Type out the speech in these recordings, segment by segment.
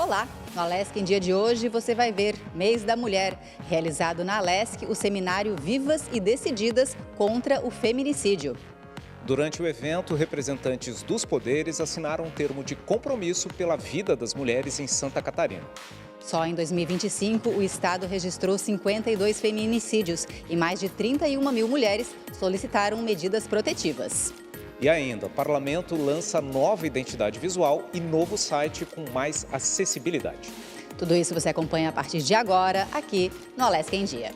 Olá! No Alesc em Dia de hoje você vai ver Mês da Mulher, realizado na Alesc o seminário Vivas e Decididas contra o Feminicídio. Durante o evento, representantes dos poderes assinaram um termo de compromisso pela vida das mulheres em Santa Catarina. Só em 2025, o estado registrou 52 feminicídios e mais de 31 mil mulheres solicitaram medidas protetivas. E ainda, o parlamento lança nova identidade visual e novo site com mais acessibilidade. Tudo isso você acompanha a partir de agora, aqui no Alesc em Dia.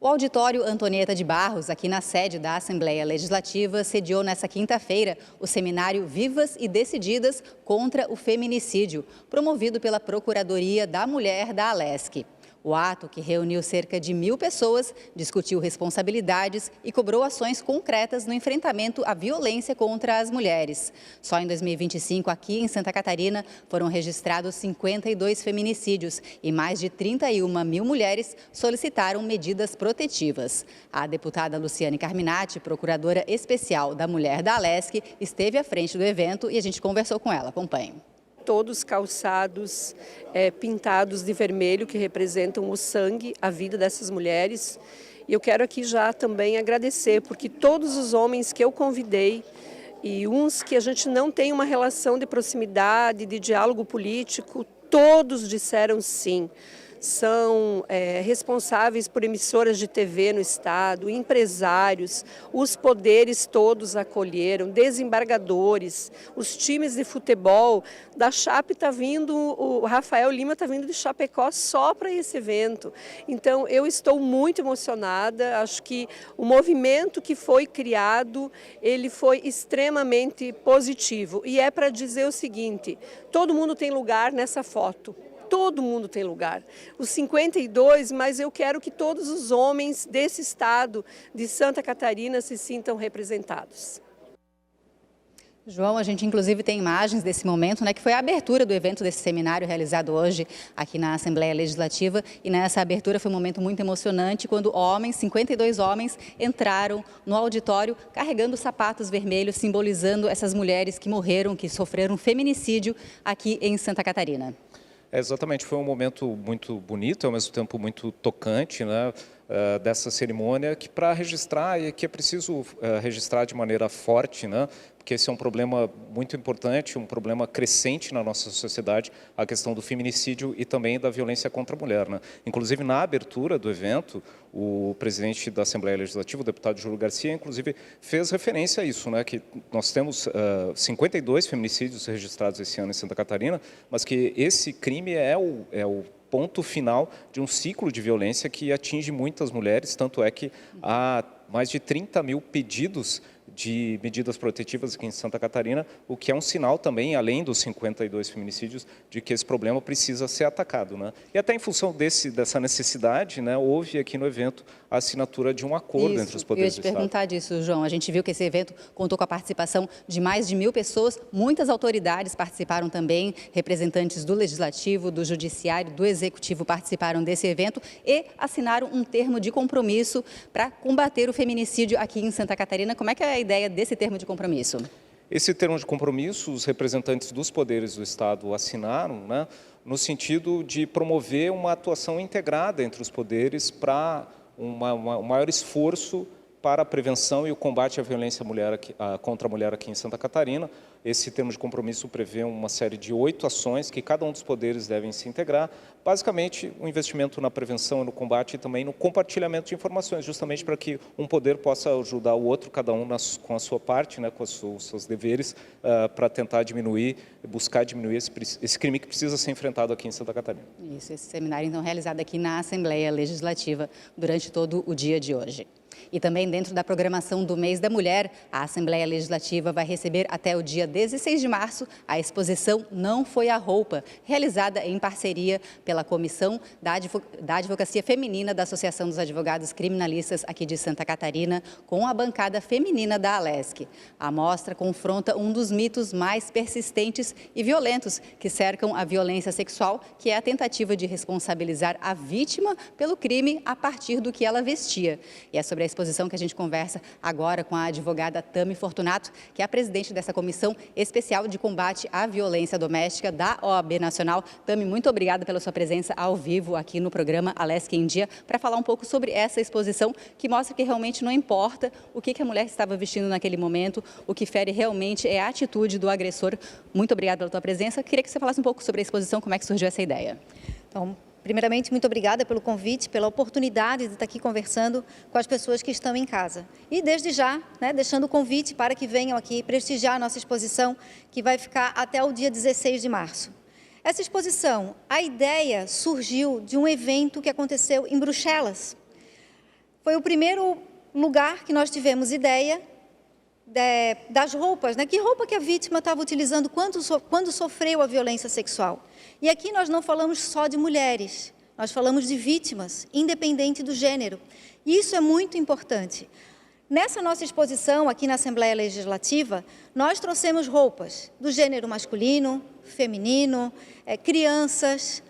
O auditório Antonieta de Barros, aqui na sede da Assembleia Legislativa, sediou nesta quinta-feira o seminário Vivas e Decididas contra o Feminicídio, promovido pela Procuradoria da Mulher da Alesc. O ato, que reuniu cerca de 1.000 pessoas, discutiu responsabilidades e cobrou ações concretas no enfrentamento à violência contra as mulheres. Só em 2025, aqui em Santa Catarina, foram registrados 52 feminicídios e mais de 31 mil mulheres solicitaram medidas protetivas. A deputada Luciane Carminati, procuradora especial da Mulher da Alesc, esteve à frente do evento e a gente conversou com ela. Acompanhe. Todos calçados, pintados de vermelho, que representam o sangue, a vida dessas mulheres. E eu quero aqui já também agradecer, porque todos os homens que eu convidei, e uns que a gente não tem uma relação de proximidade, de diálogo político, todos disseram sim. São responsáveis por emissoras de TV no estado, empresários, os poderes todos acolheram, desembargadores, os times de futebol. Da Chape está vindo, o Rafael Lima está vindo de Chapecó só para esse evento. Então eu estou muito emocionada, acho que o movimento que foi criado, ele foi extremamente positivo. E é para dizer o seguinte, todo mundo tem lugar nessa foto. Todo mundo tem lugar. Os 52, mas eu quero que todos os homens desse estado de Santa Catarina se sintam representados. João, a gente inclusive tem imagens desse momento, que foi a abertura do evento desse seminário realizado hoje aqui na Assembleia Legislativa. E nessa abertura foi um momento muito emocionante quando 52 homens entraram no auditório carregando sapatos vermelhos, simbolizando essas mulheres que morreram, que sofreram feminicídio aqui em Santa Catarina. Exatamente, foi um momento muito bonito, ao mesmo tempo muito tocante, dessa cerimônia, que para registrar, e que é preciso registrar de maneira forte, porque esse é um problema muito importante, um problema crescente na nossa sociedade, a questão do feminicídio e também da violência contra a mulher. Inclusive, na abertura do evento, o presidente da Assembleia Legislativa, o deputado Júlio Garcia, inclusive, fez referência a isso, que nós temos 52 feminicídios registrados esse ano em Santa Catarina, mas que esse crime é o ponto final de um ciclo de violência que atinge muitas mulheres, tanto é que há mais de 30 mil pedidos de medidas protetivas aqui em Santa Catarina, o que é um sinal também, além dos 52 feminicídios, de que esse problema precisa ser atacado. E até em função dessa necessidade, houve aqui no evento a assinatura de um acordo entre os poderes do Estado. Eu ia te perguntar disso, João. A gente viu que esse evento contou com a participação de mais de 1.000 pessoas, muitas autoridades participaram também, representantes do Legislativo, do Judiciário, do Executivo participaram desse evento e assinaram um termo de compromisso para combater o feminicídio aqui em Santa Catarina. Como é que é a ideia desse termo de compromisso? Esse termo de compromisso, os representantes dos poderes do Estado assinaram, no sentido de promover uma atuação integrada entre os poderes para um maior esforço para a prevenção e o combate à violência contra a mulher aqui em Santa Catarina. Esse termo de compromisso prevê uma série de 8 ações que cada um dos poderes devem se integrar. Basicamente, o investimento na prevenção e no combate e também no compartilhamento de informações, justamente para que um poder possa ajudar o outro, cada um com a sua parte, com os seus deveres, para tentar buscar diminuir esse crime que precisa ser enfrentado aqui em Santa Catarina. Isso, esse seminário então realizado aqui na Assembleia Legislativa durante todo o dia de hoje. E também dentro da programação do Mês da Mulher, a Assembleia Legislativa vai receber até o dia 16 de março a exposição Não Foi a Roupa, realizada em parceria pela Comissão da Advocacia Feminina da Associação dos Advogados Criminalistas aqui de Santa Catarina, com a bancada feminina da Alesc. A mostra confronta um dos mitos mais persistentes e violentos que cercam a violência sexual, que é a tentativa de responsabilizar a vítima pelo crime a partir do que ela vestia. E é sobre sobre a exposição que a gente conversa agora com a advogada Tami Fortunato, que é a presidente dessa Comissão Especial de Combate à Violência Doméstica da OAB Nacional. Tami, muito obrigada pela sua presença ao vivo aqui no programa Alesc em Dia, para falar um pouco sobre essa exposição que mostra que realmente não importa o que a mulher estava vestindo naquele momento, o que fere realmente é a atitude do agressor. Muito obrigada pela tua presença. Queria que você falasse um pouco sobre a exposição, como é que surgiu essa ideia. Então, primeiramente, muito obrigada pelo convite, pela oportunidade de estar aqui conversando com as pessoas que estão em casa. E desde já, deixando o convite para que venham aqui prestigiar a nossa exposição, que vai ficar até o dia 16 de março. Essa exposição, a ideia surgiu de um evento que aconteceu em Bruxelas. Foi o primeiro lugar que nós tivemos ideia das roupas, que roupa que a vítima estava utilizando quando sofreu a violência sexual. E aqui nós não falamos só de mulheres, nós falamos de vítimas, independente do gênero. E isso é muito importante. Nessa nossa exposição aqui na Assembleia Legislativa, nós trouxemos roupas do gênero masculino, feminino, crianças,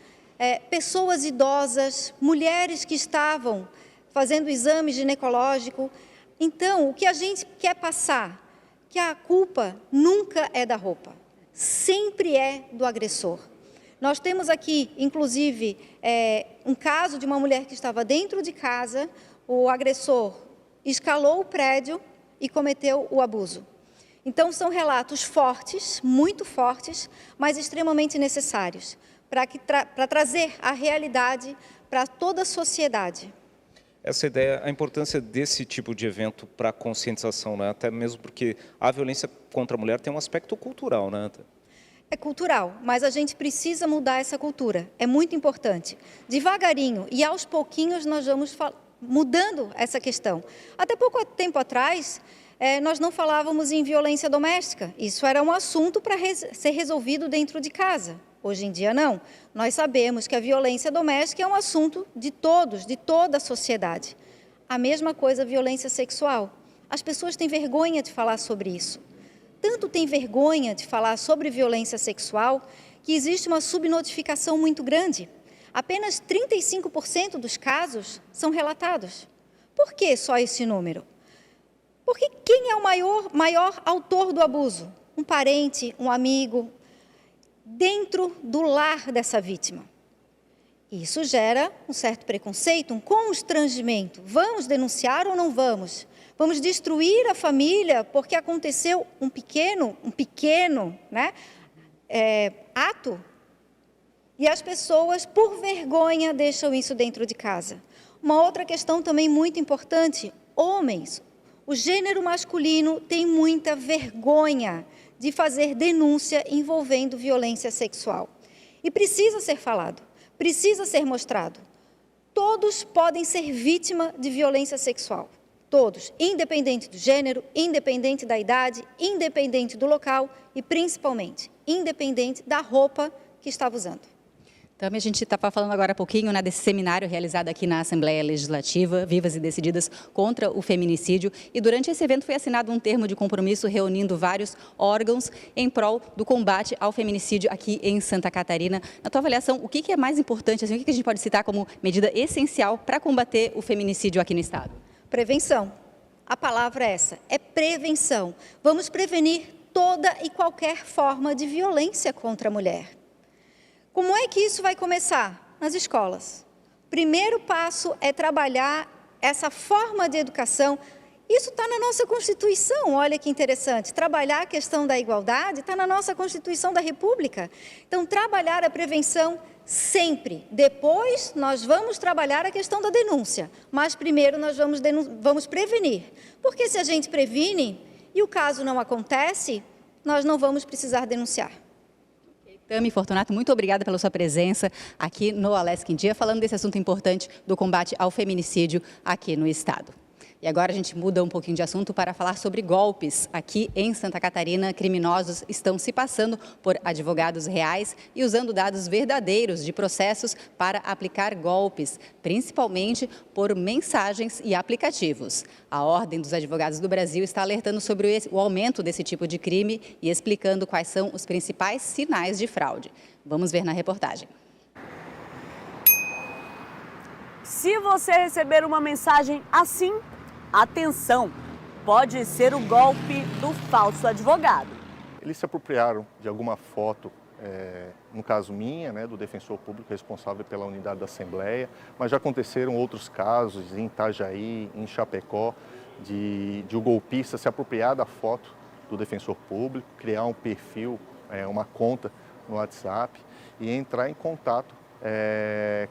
pessoas idosas, mulheres que estavam fazendo exame ginecológico. Então, o que a gente quer passar? Que a culpa nunca é da roupa, sempre é do agressor. Nós temos aqui, inclusive, um caso de uma mulher que estava dentro de casa, o agressor escalou o prédio e cometeu o abuso. Então, são relatos fortes, muito fortes, mas extremamente necessários, para trazer a realidade para toda a sociedade. Essa ideia, a importância desse tipo de evento para a conscientização, né? Até mesmo porque a violência contra a mulher tem um aspecto cultural, né? É cultural, mas a gente precisa mudar essa cultura, é muito importante. Devagarinho e aos pouquinhos nós vamos mudando essa questão. Até pouco tempo atrás, nós não falávamos em violência doméstica, isso era um assunto para ser resolvido dentro de casa. Hoje em dia não, nós sabemos que a violência doméstica é um assunto de todos, de toda a sociedade. A mesma coisa a violência sexual. As pessoas têm vergonha de falar sobre isso. Tanto tem vergonha de falar sobre violência sexual que existe uma subnotificação muito grande. Apenas 35% dos casos são relatados. Por que só esse número? Porque quem é o maior autor do abuso? Um parente, um amigo, dentro do lar dessa vítima. Isso gera um certo preconceito, um constrangimento. Vamos denunciar ou não vamos? Vamos destruir a família porque aconteceu um pequeno ato? E as pessoas, por vergonha, deixam isso dentro de casa. Uma outra questão também muito importante, homens. O gênero masculino tem muita vergonha de fazer denúncia envolvendo violência sexual. E precisa ser falado, precisa ser mostrado. Todos podem ser vítima de violência sexual. Todos, independente do gênero, independente da idade, independente do local e, principalmente, independente da roupa que estava usando. Tami, a gente estava falando agora há pouquinho desse seminário realizado aqui na Assembleia Legislativa, Vivas e Decididas contra o Feminicídio, e durante esse evento foi assinado um termo de compromisso reunindo vários órgãos em prol do combate ao feminicídio aqui em Santa Catarina. Na tua avaliação, o que é mais importante, o que a gente pode citar como medida essencial para combater o feminicídio aqui no Estado? Prevenção. A palavra é essa, é prevenção. Vamos prevenir toda e qualquer forma de violência contra a mulher. Como é que isso vai começar? Nas escolas. Primeiro passo é trabalhar essa forma de educação. Isso está na nossa Constituição, olha que interessante. Trabalhar a questão da igualdade está na nossa Constituição da República. Então, trabalhar a prevenção sempre. Depois, nós vamos trabalhar a questão da denúncia. Mas primeiro nós vamos prevenir. Porque se a gente previne e o caso não acontece, nós não vamos precisar denunciar. Tami Fortunato, muito obrigada pela sua presença aqui no Alesc em Dia, falando desse assunto importante do combate ao feminicídio aqui no Estado. E agora a gente muda um pouquinho de assunto para falar sobre golpes. Aqui em Santa Catarina, criminosos estão se passando por advogados reais e usando dados verdadeiros de processos para aplicar golpes, principalmente por mensagens e aplicativos. A Ordem dos Advogados do Brasil está alertando sobre o aumento desse tipo de crime e explicando quais são os principais sinais de fraude. Vamos ver na reportagem. Se você receber uma mensagem assim, Atenção, pode ser o golpe do falso advogado. Eles se apropriaram de alguma foto, no caso minha, do defensor público responsável pela unidade da Assembleia, mas já aconteceram outros casos em Itajaí, em Chapecó, de o golpista se apropriar da foto do defensor público, criar um perfil, uma conta no WhatsApp e entrar em contato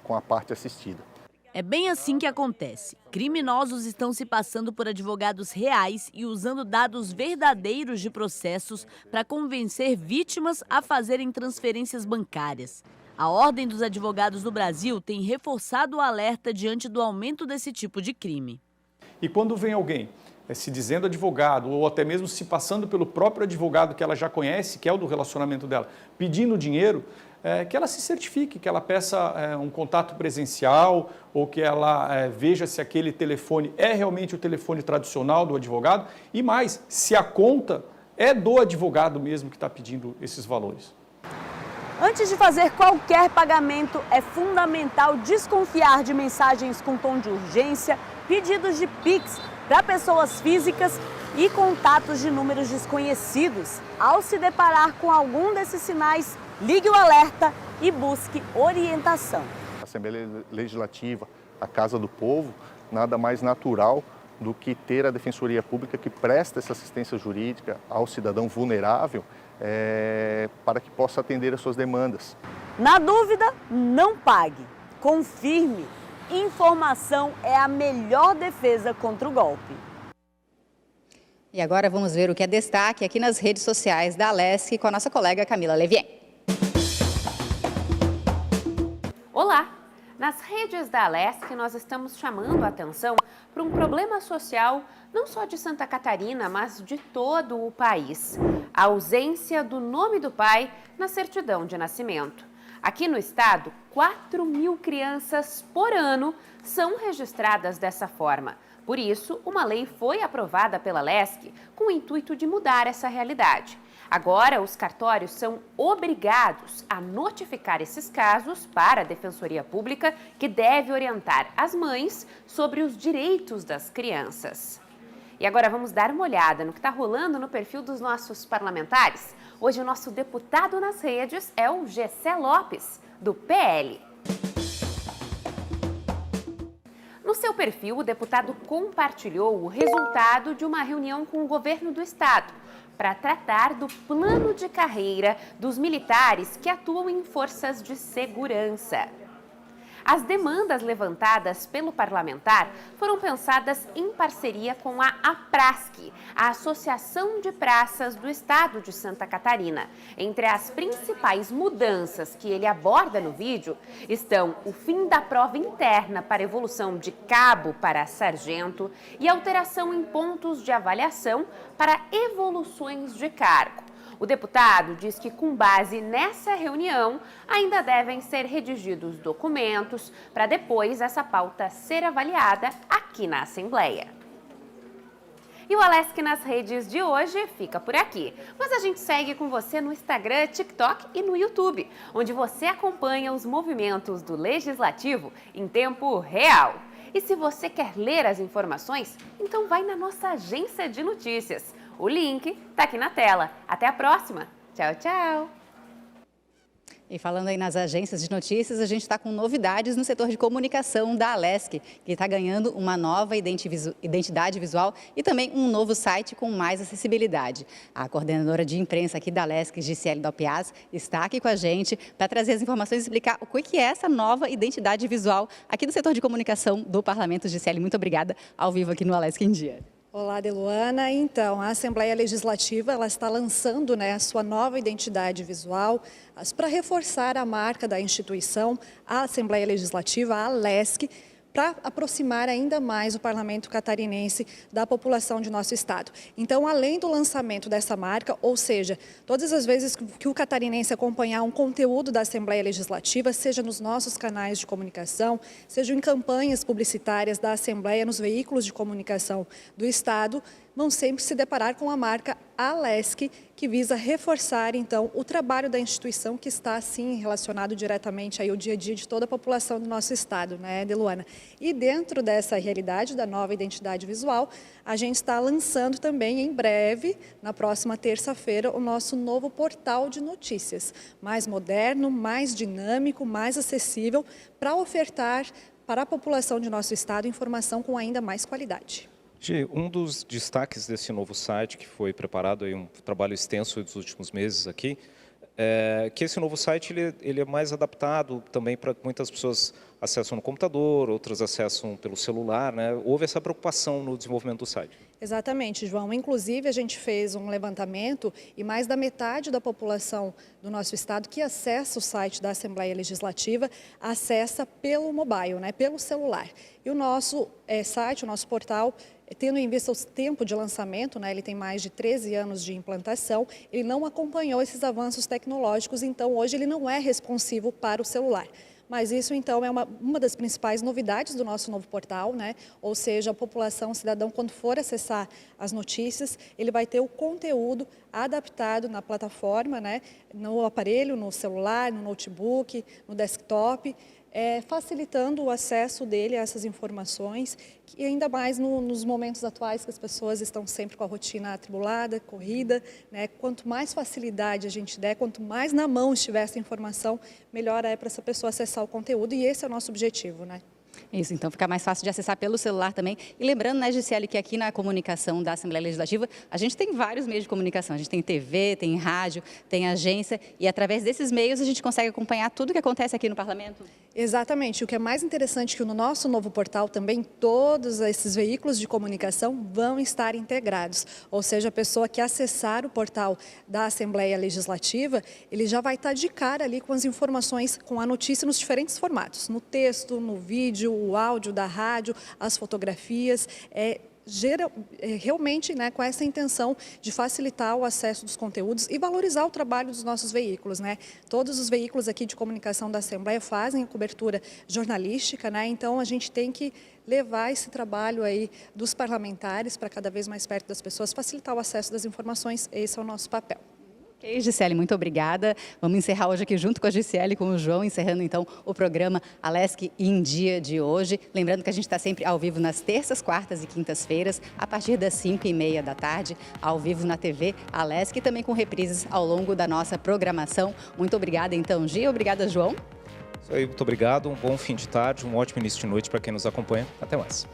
com a parte assistida. É bem assim que acontece. Criminosos estão se passando por advogados reais e usando dados verdadeiros de processos para convencer vítimas a fazerem transferências bancárias. A Ordem dos Advogados do Brasil tem reforçado o alerta diante do aumento desse tipo de crime. E quando vem alguém se dizendo advogado ou até mesmo se passando pelo próprio advogado que ela já conhece, que é o do relacionamento dela, pedindo dinheiro, que ela se certifique, que ela peça um contato presencial ou que ela veja se aquele telefone é realmente o telefone tradicional do advogado e mais, se a conta é do advogado mesmo que está pedindo esses valores. Antes de fazer qualquer pagamento, é fundamental desconfiar de mensagens com tom de urgência, pedidos de Pix para pessoas físicas e contatos de números desconhecidos. Ao se deparar com algum desses sinais, ligue o alerta e busque orientação. A Assembleia Legislativa, a Casa do Povo, nada mais natural do que ter a Defensoria Pública que presta essa assistência jurídica ao cidadão vulnerável para que possa atender as suas demandas. Na dúvida, não pague. Confirme. Informação é a melhor defesa contra o golpe. E agora vamos ver o que é destaque aqui nas redes sociais da Alesc com a nossa colega Camila Levien. Olá! Nas redes da Alesc, nós estamos chamando a atenção para um problema social não só de Santa Catarina, mas de todo o país. A ausência do nome do pai na certidão de nascimento. Aqui no estado, 4.000 crianças por ano são registradas dessa forma. Por isso, uma lei foi aprovada pela Alesc com o intuito de mudar essa realidade. Agora, os cartórios são obrigados a notificar esses casos para a Defensoria Pública, que deve orientar as mães sobre os direitos das crianças. E agora vamos dar uma olhada no que está rolando no perfil dos nossos parlamentares. Hoje o nosso deputado nas redes é o Gessé Lopes, do PL. No seu perfil, o deputado compartilhou o resultado de uma reunião com o governo do estado para tratar do plano de carreira dos militares que atuam em forças de segurança. As demandas levantadas pelo parlamentar foram pensadas em parceria com a APRASC, a Associação de Praças do Estado de Santa Catarina. Entre as principais mudanças que ele aborda no vídeo estão o fim da prova interna para evolução de cabo para sargento e alteração em pontos de avaliação para evoluções de cargo. O deputado diz que, com base nessa reunião, ainda devem ser redigidos documentos para depois essa pauta ser avaliada aqui na Assembleia. E o Alesc nas redes de hoje fica por aqui. Mas a gente segue com você no Instagram, TikTok e no YouTube, onde você acompanha os movimentos do Legislativo em tempo real. E se você quer ler as informações, então vai na nossa agência de notícias. O link está aqui na tela. Até a próxima. Tchau, tchau. E falando aí nas agências de notícias, a gente está com novidades no setor de comunicação da Alesc, que está ganhando uma nova identidade visual e também um novo site com mais acessibilidade. A coordenadora de imprensa aqui da Alesc, Gisele Dalpiaz, está aqui com a gente para trazer as informações e explicar o que é essa nova identidade visual aqui no setor de comunicação do Parlamento. Gisele, muito obrigada, ao vivo aqui no Alesc em Dia. Olá, Deluana. Então, a Assembleia Legislativa ela está lançando a sua nova identidade visual para reforçar a marca da instituição, a Assembleia Legislativa, a Alesc, para aproximar ainda mais o Parlamento catarinense da população de nosso estado. Então, além do lançamento dessa marca, ou seja, todas as vezes que o catarinense acompanhar um conteúdo da Assembleia Legislativa, seja nos nossos canais de comunicação, seja em campanhas publicitárias da Assembleia, nos veículos de comunicação do estado, vão sempre se deparar com a marca Alesc, que visa reforçar, então, o trabalho da instituição que está, sim, relacionado diretamente aí ao dia a dia de toda a população do nosso estado, né, Deluana? E dentro dessa realidade da nova identidade visual, a gente está lançando também, em breve, na próxima terça-feira, o nosso novo portal de notícias, mais moderno, mais dinâmico, mais acessível, para ofertar para a população de nosso estado informação com ainda mais qualidade. Gi, um dos destaques desse novo site, que foi preparado, aí um trabalho extenso dos últimos meses aqui, é que esse novo site ele é mais adaptado também para que muitas pessoas acessam no computador, outras acessam pelo celular, né? Houve essa preocupação no desenvolvimento do site. Exatamente, João. Inclusive, a gente fez um levantamento e mais da metade da população do nosso estado que acessa o site da Assembleia Legislativa acessa pelo mobile, né, pelo celular. E o nosso site, o nosso portal, tendo em vista o tempo de lançamento, né, ele tem mais de 13 anos de implantação, ele não acompanhou esses avanços tecnológicos, então hoje ele não é responsivo para o celular. Mas isso, então, é uma das principais novidades do nosso novo portal, né? Ou seja, a população, o cidadão, quando for acessar as notícias, ele vai ter o conteúdo adaptado na plataforma, né? No aparelho, no celular, no notebook, no desktop, facilitando o acesso dele a essas informações, e ainda mais nos momentos atuais que as pessoas estão sempre com a rotina atribulada, corrida, né? Quanto mais facilidade a gente der, quanto mais na mão estiver essa informação, melhor é para essa pessoa acessar o conteúdo, e esse é o nosso objetivo, né? Isso, então fica mais fácil de acessar pelo celular também. E lembrando, né, Gisele, que aqui na comunicação da Assembleia Legislativa, a gente tem vários meios de comunicação. A gente tem TV, tem rádio, tem agência, e através desses meios a gente consegue acompanhar tudo o que acontece aqui no Parlamento. Exatamente. O que é mais interessante é que no nosso novo portal também todos esses veículos de comunicação vão estar integrados. Ou seja, a pessoa que acessar o portal da Assembleia Legislativa, ele já vai estar de cara ali com as informações, com a notícia nos diferentes formatos, no texto, no vídeo, o áudio da rádio, as fotografias, realmente, né, com essa intenção de facilitar o acesso dos conteúdos e valorizar o trabalho dos nossos veículos, né? Todos os veículos aqui de comunicação da Assembleia fazem a cobertura jornalística, né? Então a gente tem que levar esse trabalho aí dos parlamentares para cada vez mais perto das pessoas, facilitar o acesso das informações. Esse é o nosso papel. Ok, Gisele, muito obrigada. Vamos encerrar hoje aqui junto com a Gisele e com o João, encerrando então o programa Alesc em Dia de hoje. Lembrando que a gente está sempre ao vivo nas terças, quartas e quintas-feiras, a partir das 5h30 da tarde, ao vivo na TV Alesc e também com reprises ao longo da nossa programação. Muito obrigada então, Gi. Obrigada, João. Isso aí, muito obrigado. Um bom fim de tarde, um ótimo início de noite para quem nos acompanha. Até mais.